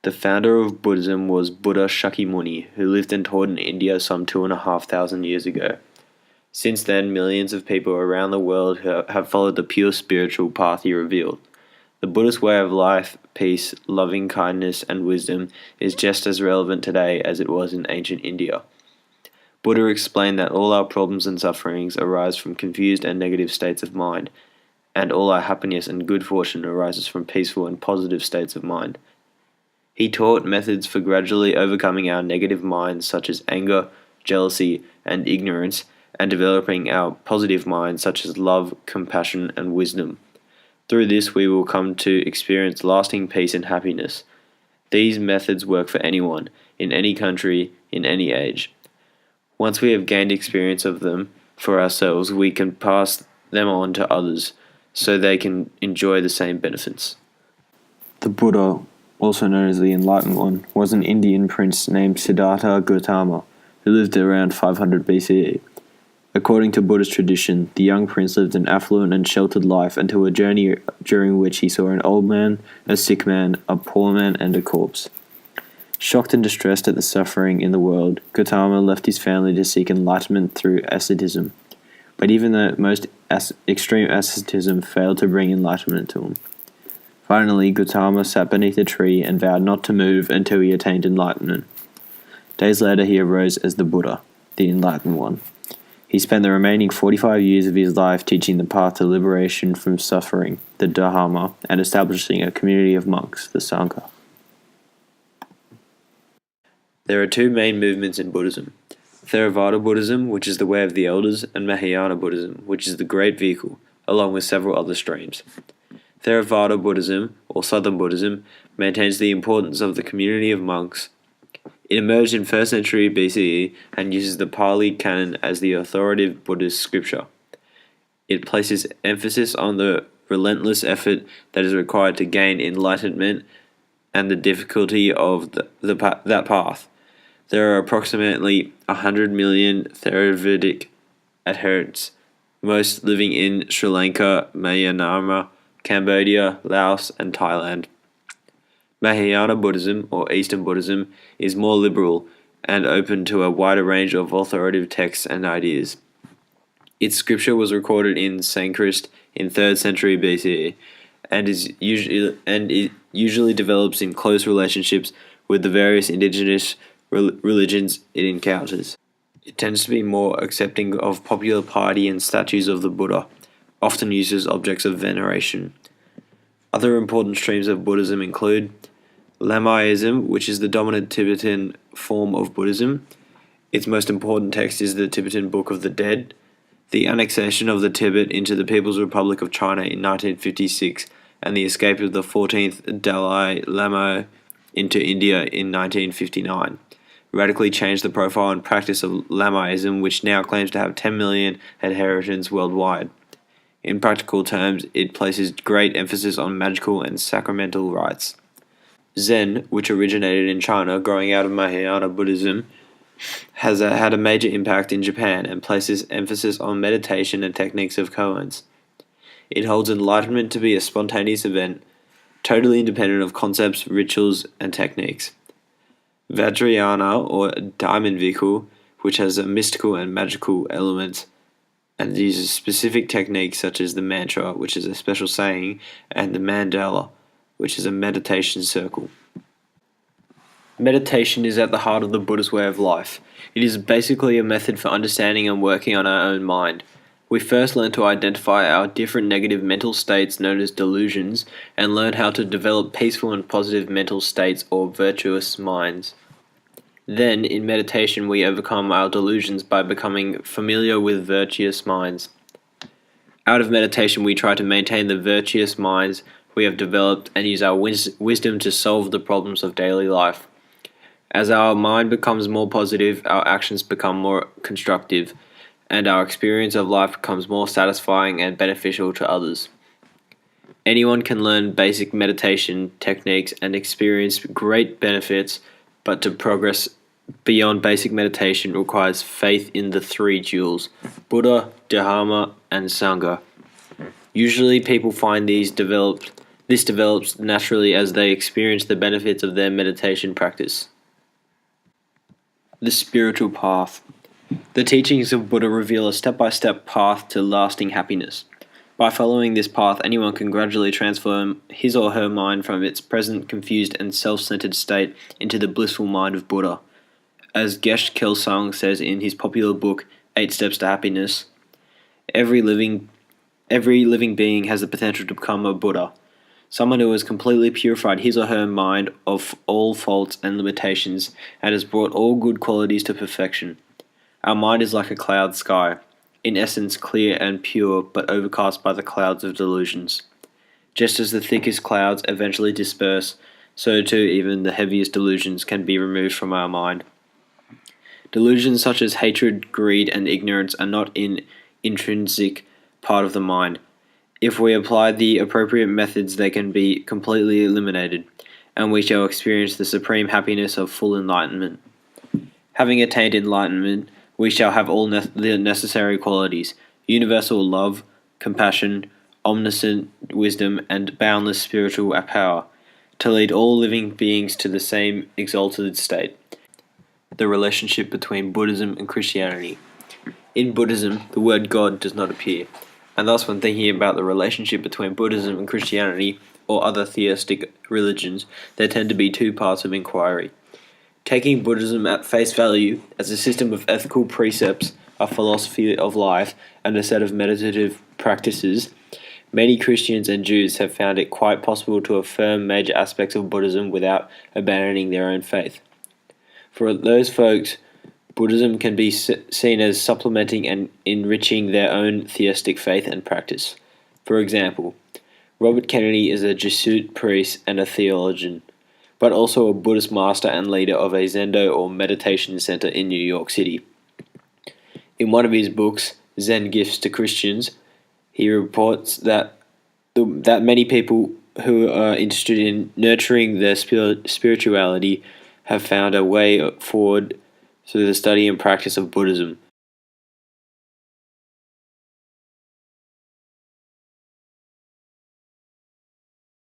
The founder of Buddhism was Buddha Shakyamuni, who lived and taught in India some 2,500 years ago. Since then, millions of people around the world have followed the pure spiritual path he revealed. The Buddhist way of life, peace, loving kindness, and wisdom is just as relevant today as it was in ancient India. Buddha explained that all our problems and sufferings arise from confused and negative states of mind, and all our happiness and good fortune arises from peaceful and positive states of mind. He taught methods for gradually overcoming our negative minds such as anger, jealousy, and ignorance, and developing our positive minds such as love, compassion, and wisdom. Through this, we will come to experience lasting peace and happiness. These methods work for anyone, in any country, in any age. Once we have gained experience of them for ourselves, we can pass them on to others so they can enjoy the same benefits. The Buddha, also known as the Enlightened One, was an Indian prince named Siddhartha Gautama, who lived around 500 BCE. According to Buddhist tradition, the young prince lived an affluent and sheltered life until a journey during which he saw an old man, a sick man, a poor man, and a corpse. Shocked and distressed at the suffering in the world, Gautama left his family to seek enlightenment through asceticism. But even the most extreme asceticism failed to bring enlightenment to him. Finally, Gautama sat beneath a tree and vowed not to move until he attained enlightenment. Days later, he arose as the Buddha, the Enlightened One. He spent the remaining 45 years of his life teaching the path to liberation from suffering, the Dharma, and establishing a community of monks, the Sangha. There are two main movements in Buddhism: Theravada Buddhism, which is the way of the elders, and Mahayana Buddhism, which is the great vehicle, along with several other streams. Theravada Buddhism, or Southern Buddhism, maintains the importance of the community of monks. It emerged in 1st century BCE and uses the Pali Canon as the authoritative Buddhist scripture. It places emphasis on the relentless effort that is required to gain enlightenment and the difficulty of that path. There are approximately 100 million Theravadic adherents, most living in Sri Lanka, Myanmar, Cambodia, Laos, and Thailand. Mahayana Buddhism, or Eastern Buddhism, is more liberal and open to a wider range of authoritative texts and ideas. Its scripture was recorded in Sanskrit in 3rd century BCE and it usually develops in close relationships with the various indigenous religions it encounters. It tends to be more accepting of popular piety and statues of the Buddha, often used as objects of veneration. Other important streams of Buddhism include Lamaism, which is the dominant Tibetan form of Buddhism. Its most important text is the Tibetan Book of the Dead. The annexation of the Tibet into the People's Republic of China in 1956 and the escape of the 14th Dalai Lama into India in 1959 radically changed the profile and practice of Lamaism, which now claims to have 10 million adherents worldwide. In practical terms, it places great emphasis on magical and sacramental rites. Zen, which originated in China, growing out of Mahayana Buddhism, has had a major impact in Japan and places emphasis on meditation and techniques of koans. It holds enlightenment to be a spontaneous event, totally independent of concepts, rituals, and techniques. Vajrayana, or Diamond Vehicle, which has a mystical and magical element, and uses specific techniques such as the mantra, which is a special saying, and the mandala, which is a meditation circle. Meditation is at the heart of the Buddhist way of life. It is basically a method for understanding and working on our own mind. We first learn to identify our different negative mental states known as delusions and learn how to develop peaceful and positive mental states or virtuous minds. Then, in meditation, we overcome our delusions by becoming familiar with virtuous minds. Out of meditation, we try to maintain the virtuous minds we have developed and use our wisdom to solve the problems of daily life. As our mind becomes more positive, our actions become more constructive, and our experience of life becomes more satisfying and beneficial to others. Anyone can learn basic meditation techniques and experience great benefits, but to progress beyond basic meditation requires faith in the three jewels: Buddha, Dharma, and Sangha. Usually people find these developed This develops naturally as they experience the benefits of their meditation practice. The spiritual path. The teachings of Buddha reveal a step-by-step path to lasting happiness. By following this path, anyone can gradually transform his or her mind from its present confused and self-centered state into the blissful mind of Buddha. As Geshe Kelsang says in his popular book, 8 Steps to Happiness, every living being has the potential to become a Buddha, someone who has completely purified his or her mind of all faults and limitations and has brought all good qualities to perfection. Our mind is like a cloud sky, in essence clear and pure but overcast by the clouds of delusions. Just as the thickest clouds eventually disperse, so too even the heaviest delusions can be removed from our mind. Delusions such as hatred, greed, and ignorance are not an intrinsic part of the mind. If we apply the appropriate methods, they can be completely eliminated, and we shall experience the supreme happiness of full enlightenment. Having attained enlightenment, we shall have all the necessary qualities: universal love, compassion, omniscient wisdom, and boundless spiritual power, to lead all living beings to the same exalted state. The relationship between Buddhism and Christianity. In Buddhism, the word God does not appear, and thus when thinking about the relationship between Buddhism and Christianity or other theistic religions, there tend to be 2 parts of inquiry. Taking Buddhism at face value as a system of ethical precepts, a philosophy of life, and a set of meditative practices, many Christians and Jews have found it quite possible to affirm major aspects of Buddhism without abandoning their own faith. For those folks, Buddhism can be seen as supplementing and enriching their own theistic faith and practice. For example, Robert Kennedy is a Jesuit priest and a theologian, but also a Buddhist master and leader of a Zendo or meditation center in New York City. In one of his books, Zen Gifts to Christians, he reports that many people who are interested in nurturing their spirituality have found a way forward through the study and practice of Buddhism.